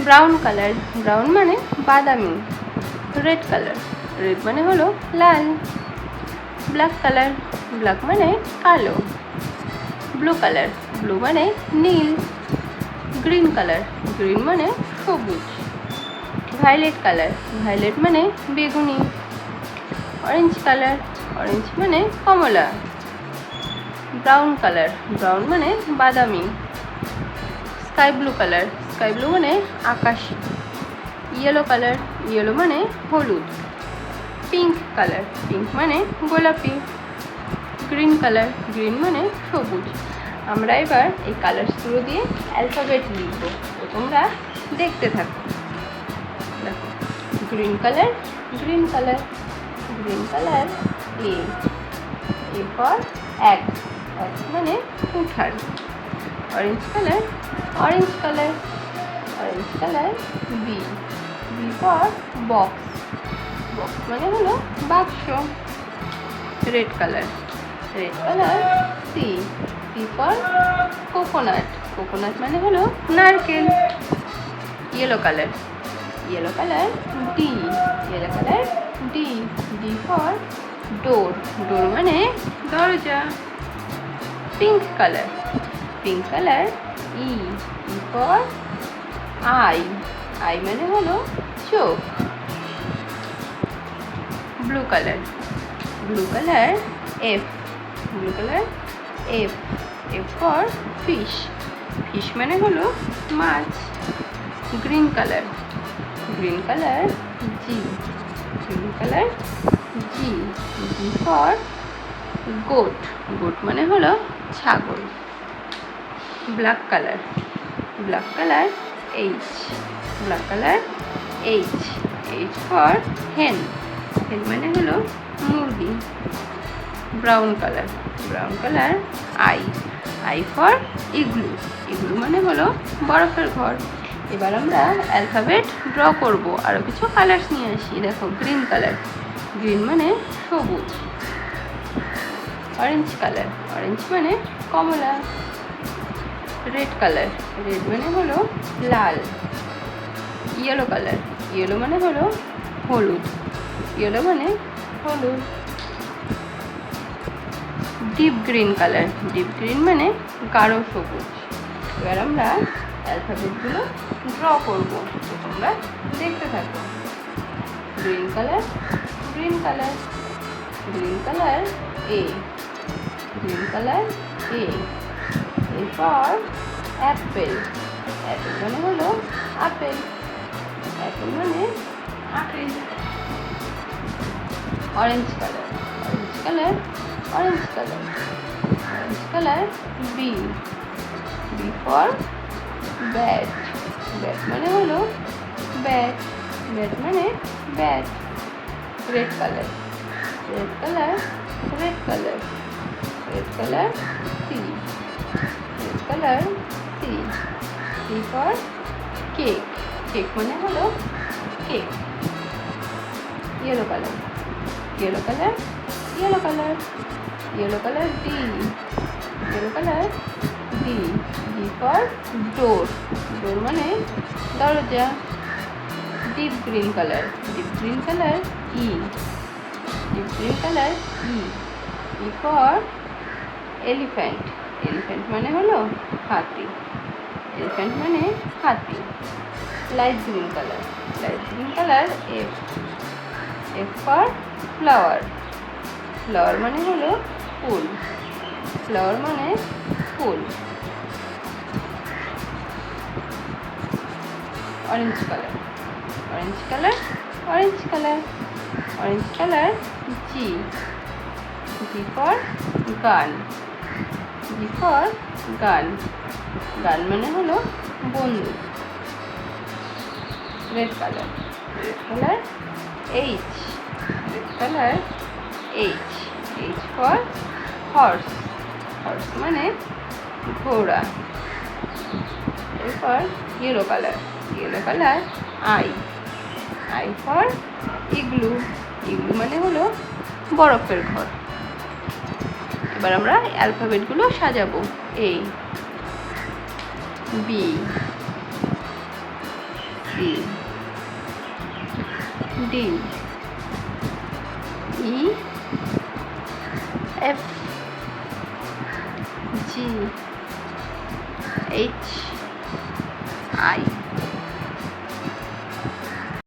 Brown colour, brown মানে বাদামি। Red colour, red মানে হলো লাল। ব্ল্যাক কালার, ব্ল্যাক মানে কালো। ব্লু কালার, ব্লু মানে নীল। গ্রিন কালার, গ্রিন মানে সবুজ। ভায়োলেট কালার, ভায়োলেট মানে বেগুনি। অরেঞ্জ কালার, অরেঞ্জ মানে কমলা। ব্রাউন কালার, ব্রাউন মানে বাদামি। Sky blue colour, sky blue মানে আকাশি। ইয়েলো কালার, ইয়েলো মানে হলুদ। পিঙ্ক কালার, পিঙ্ক মানে গোলাপি। গ্রিন কালার, গ্রিন মানে সবুজ। আমরা এবার এই কালারসগুলো দিয়ে অ্যালফাবেট লিখব, তো তোমরা দেখতে থাকো। দেখো, green colour, green colour, green colour A, A for এক, এক মানে উঠান। Orange colour, orange colour, orange colour B, B for box, box মানে হলো বাক্স। Red colour, red colour C, C for coconut, coconut মানে হলো নারকেল। Yellow colour, yellow colour D, yellow colour D, D for door, door মানে দরজা। Pink colour, pink colour E, E for eye, eye মানে হলো চোখ। Blue colour, blue colour F, blue colour F, F for fish, fish মানে হলো মাছ। Green colour, green colour G, green colour G, G for goat, goat মানে হলো ছাগল। Black colour, black colour H, black colour H, H for hen, hen মানে হলো মুরগি। Brown colour, brown colour I, I for igloo, igloo মানে হলো বরফের ঘর। এবার আমরা অ্যালফাবেট ড্র করব, আরও কিছু কালার্স নিয়ে আসি। দেখো, গ্রিন কালার, গ্রিন মানে সবুজ। অরেঞ্জ কালার, অরেঞ্জ মানে কমলা। রেড কালার, রেড মানে হলো লাল। ইয়েলো কালার, ইয়েলো মানে হলো হলুদ, ইয়েলো মানে হলুদ। Deep green colour, deep green মানে গাঢ় সবুজ। এবার আমরা অ্যালফাবেটগুলো ড্র করব, তো তোমরা দেখতে থাকো। Green colour, green colour, green colour A, green colour A, A for apple, apple মানে হলো আপেল, অ্যাপেল মানে আপেল। Orange colour, orange colour, orange colour, orange colour B, B for bat, bat মানে হলো ব্যাট, ব্যাট মানে bat. Red colour, red colour, red colour, red colour C, red colour C, C for cake, cake মানে হলো cake. Yellow colour, yellow colour, yellow colour, yellow colour D, yellow colour D, D for door, door মানে দরজা। Deep green colour, deep green colour E, deep green colour E, E for elephant, elephant মানে হলো হাতি, elephant মানে হাতি। Light green colour, light green colour F, F for flower, flower মানে হলো ফুল, ফ্লাওয়ার মানে ফুল। Orange colour, orange colour, orange colour, orange colour G, G for gun, G for gun, gun মানে হলো বন্দুক। রেড colour, red colour H, red colour H, H for horse, horse মানে ঘোড়া। এরপর yellow colour, yellow colour I, I for igloo, igloo মানে হলো বরফের ঘর। এবার আমরা অ্যালফাবেটগুলো সাজাবো। A, B, C D E F G H I